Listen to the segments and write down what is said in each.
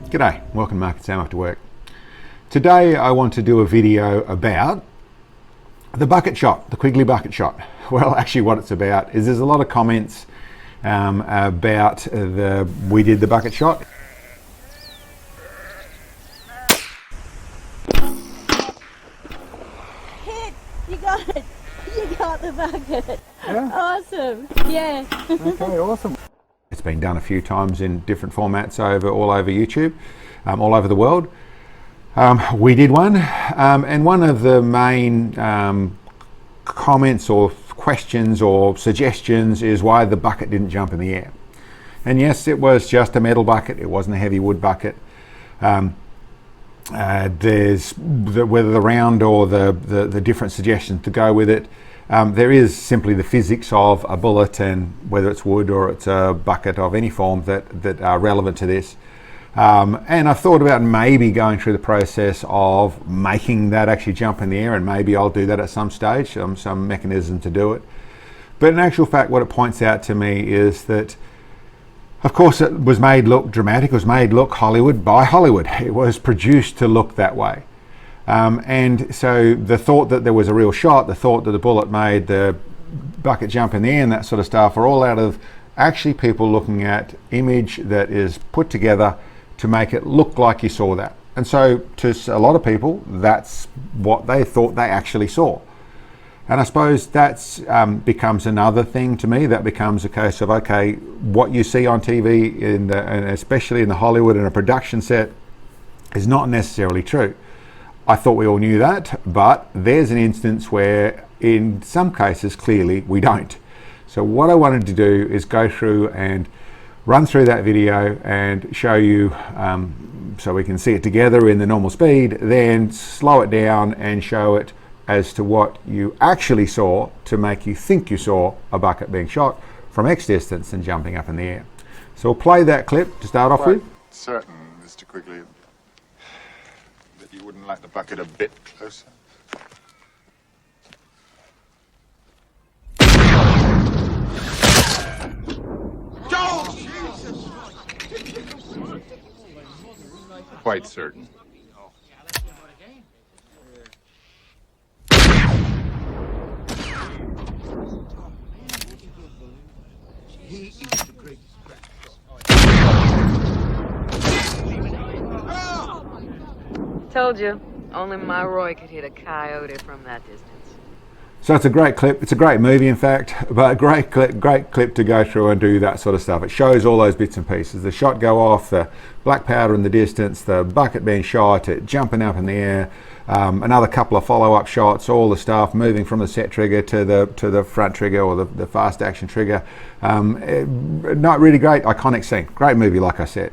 G'day, welcome to Mark and Sam After Work. Today I want to do a video about the bucket shot, the Quigley bucket shot. Well, actually what it's about is there's a lot of comments about we did the bucket shot. Hit! You got it! You got the bucket! Yeah? Awesome! Yeah! Okay, awesome. It's been done a few times in different formats all over YouTube, all over the world. We did one, and one of the main comments or questions or suggestions is why the bucket didn't jump in the air. And yes, it was just a metal bucket, it wasn't a heavy wood bucket. There's whether the round or the different suggestions to go with it. There is simply the physics of a bullet, and whether it's wood or it's a bucket of any form that are relevant to this. And I've thought about maybe going through the process of making that actually jump in the air, and maybe I'll do that at some stage, some mechanism to do it. But in actual fact, what it points out to me is that, of course, it was made look dramatic, it was made look Hollywood by Hollywood. It was produced to look that way. And so the thought that there was a real shot, the thought that the bullet made the bucket jump in the air and that sort of stuff are all out of actually people looking at image that is put together to make it look like you saw that. And so to a lot of people, that's what they thought they actually saw. And I suppose that's becomes another thing to me. That becomes a case of, okay, what you see on TV, and especially in the Hollywood and a production set, is not necessarily true. I thought we all knew that, but there's an instance where in some cases clearly we don't. So what I wanted to do is go through and run through that video and show you so we can see it together in the normal speed, then slow it down and show it as to what you actually saw to make you think you saw a bucket being shot from X distance and jumping up in the air. So we'll play that clip to start off with. Certain, Mr. Quigley, that you wouldn't like the bucket a bit closer? Oh, Jesus! Quite certain. Told you, only my Roy could hit a coyote from that distance. So it's a great clip. It's a great movie, in fact, but a great clip to go through and do that sort of stuff. It shows all those bits and pieces. The shot go off, the black powder in the distance, the bucket being shot, it jumping up in the air, another couple of follow-up shots, all the stuff moving from the set trigger to the front trigger or the fast action trigger. Not really great, iconic scene. Great movie, like I said.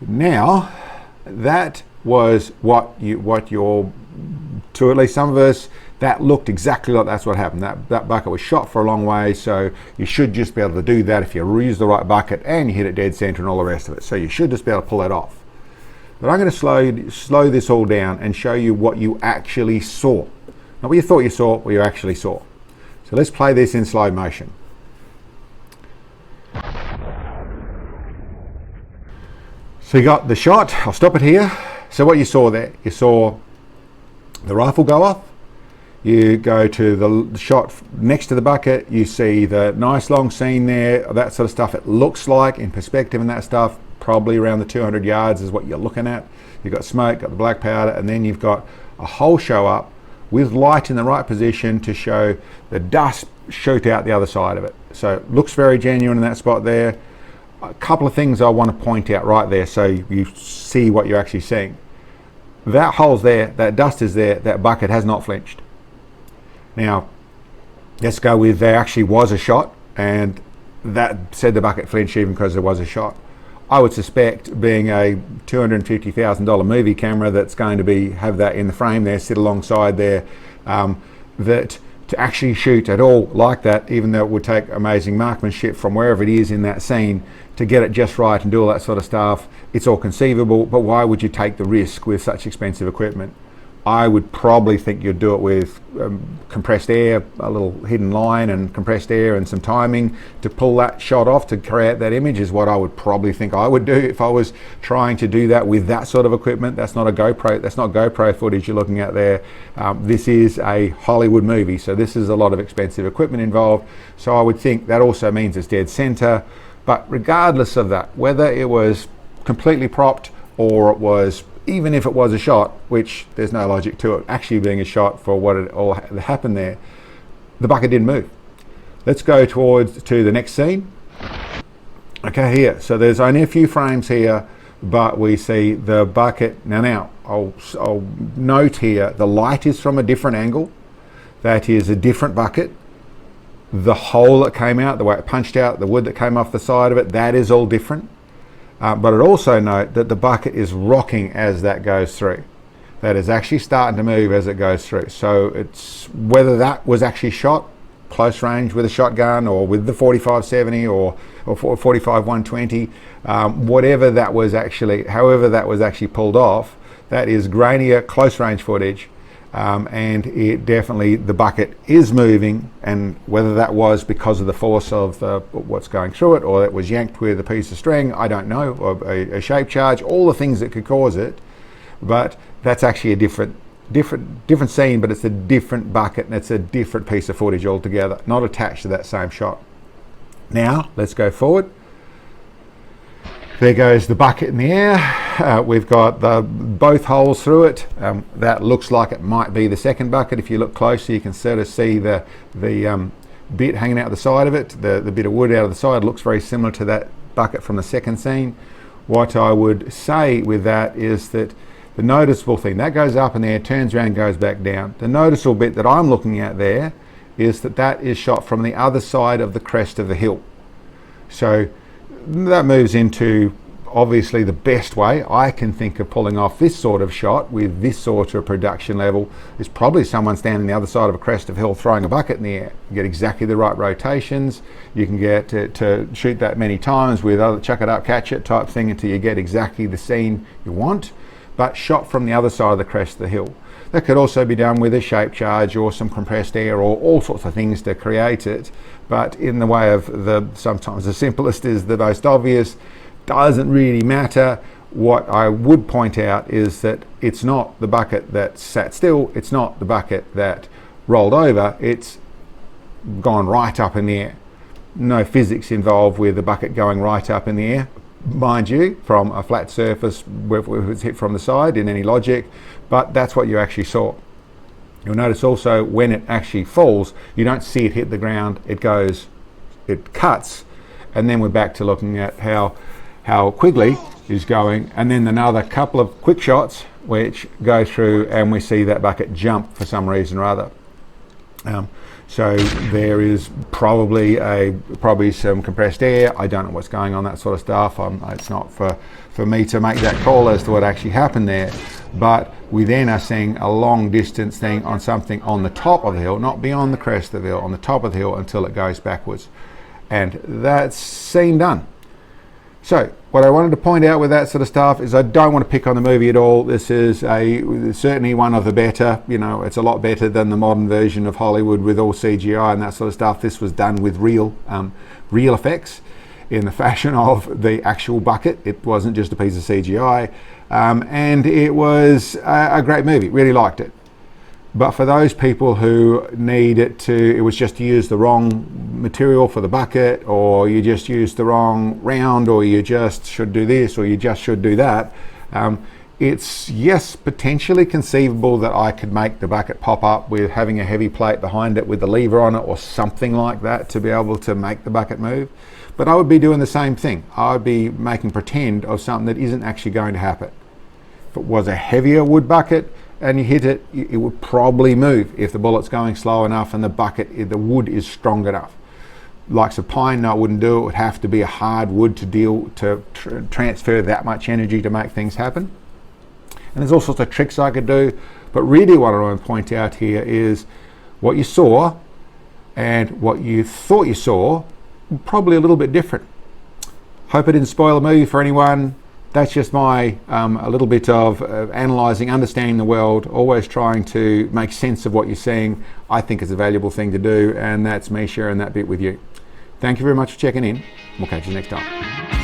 Now, that was what you're, to at least some of us, that looked exactly like that's what happened. That bucket was shot for a long way, so you should just be able to do that if you use the right bucket and you hit it dead center and all the rest of it. So you should just be able to pull that off. But I'm going to slow this all down and show you what you actually saw. Not what you thought you saw, what you actually saw. So let's play this in slow motion. So you got the shot. I'll stop it here. So what you saw there, you saw the rifle go off. You go to the shot next to the bucket, you see the nice long scene there, that sort of stuff. It looks like, in perspective and that stuff, probably around the 200 yards is what you're looking at. You've got smoke, got the black powder, and then you've got a hole show up with light in the right position to show the dust shoot out the other side of it. So it looks very genuine in that spot there. A couple of things I want to point out right there so you see what you're actually seeing. That hole's there, that dust is there, that bucket has not flinched. Now, let's go with there actually was a shot, and that said the bucket flinched even because there was a shot. I would suspect, being a $250,000 movie camera that's going to have that in the frame there, sit alongside there, that to actually shoot at all like that, even though it would take amazing marksmanship from wherever it is in that scene to get it just right and do all that sort of stuff, it's all conceivable, but why would you take the risk with such expensive equipment? I would probably think you'd do it with compressed air, a little hidden line and compressed air and some timing to pull that shot off to create that image is what I would probably think I would do if I was trying to do that with that sort of equipment. That's not a GoPro, that's not GoPro footage you're looking at there. This is a Hollywood movie, so this is a lot of expensive equipment involved. So I would think that also means it's dead center. But regardless of that, whether it was completely propped or it was, even if it was a shot, which there's no logic to it actually being a shot for what it all happened there, the bucket didn't move. Let's go to the next scene. Okay, here, so there's only a few frames here, but we see the bucket. Now I'll note here, the light is from a different angle. That is a different bucket. The hole that came out, the way it punched out, the wood that came off the side of it, that is all different. But I'd also note that the bucket is rocking as that goes through. That is actually starting to move as it goes through. So it's whether that was actually shot close range with a shotgun or with the 45-70 or 45-120, whatever that was actually, however that was actually pulled off, that is grainier close range footage. And it definitely, the bucket is moving, and whether that was because of the force of what's going through it, or it was yanked with a piece of string, I don't know, or a shape charge, all the things that could cause it. But that's actually a different scene, but it's a different bucket and it's a different piece of footage altogether, not attached to that same shot. Now let's go forward. There goes the bucket in the air. We've got both holes through it. That looks like it might be the second bucket. If you look closer, you can sort of see the bit hanging out the side of it. The bit of wood out of the side looks very similar to that bucket from the second scene. What I would say with that is that the noticeable thing, that goes up in the air, turns around, goes back down. The noticeable bit that I'm looking at there is that is shot from the other side of the crest of the hill. So that moves into obviously the best way I can think of pulling off this sort of shot with this sort of production level is probably someone standing on the other side of a crest of hill throwing a bucket in the air. You get exactly the right rotations. You can get to shoot that many times with other chuck it up, catch it type thing until you get exactly the scene you want, but shot from the other side of the crest of the hill. That could also be done with a shape charge or some compressed air or all sorts of things to create it. But in the way of sometimes the simplest is the most obvious, doesn't really matter. What I would point out is that it's not the bucket that sat still, it's not the bucket that rolled over, it's gone right up in the air. No physics involved with the bucket going right up in the air, mind you, from a flat surface where it was hit from the side in any logic, but that's what you actually saw. You'll notice also when it actually falls, you don't see it hit the ground, it cuts, and then we're back to looking at how Quigley is going, and then another couple of quick shots which go through and we see that bucket jump for some reason or other. So there is probably some compressed air. I don't know what's going on, that sort of stuff. It's not for me to make that call as to what actually happened there. But we then are seeing a long distance thing on something on the top of the hill, not beyond the crest of the hill, on the top of the hill until it goes backwards. And that's scene done. So what I wanted to point out with that sort of stuff is I don't want to pick on the movie at all. This is certainly one of the better, it's a lot better than the modern version of Hollywood with all CGI and that sort of stuff. This was done with real effects in the fashion of the actual bucket. It wasn't just a piece of CGI, and it was a great movie. Really liked it. But for those people who need it was just to use the wrong material for the bucket, or you just used the wrong round, or you just should do this, or you just should do that, it's, yes, potentially conceivable that I could make the bucket pop up with having a heavy plate behind it with the lever on it or something like that to be able to make the bucket move. But I would be doing the same thing. I would be making pretend of something that isn't actually going to happen. If it was a heavier wood bucket, and you hit it, it would probably move if the bullet's going slow enough and the wood is strong enough. Likes of pine, no, I wouldn't do it. It would have to be a hard wood to transfer that much energy to make things happen. And there's all sorts of tricks I could do, but really what I want to point out here is what you saw and what you thought you saw, probably a little bit different. Hope I didn't spoil the movie for anyone. that's just my a little bit of analysing, understanding the world, always trying to make sense of what you're seeing. I think it's a valuable thing to do, and that's me sharing that bit with you. Thank you very much for checking in. We'll catch you next time.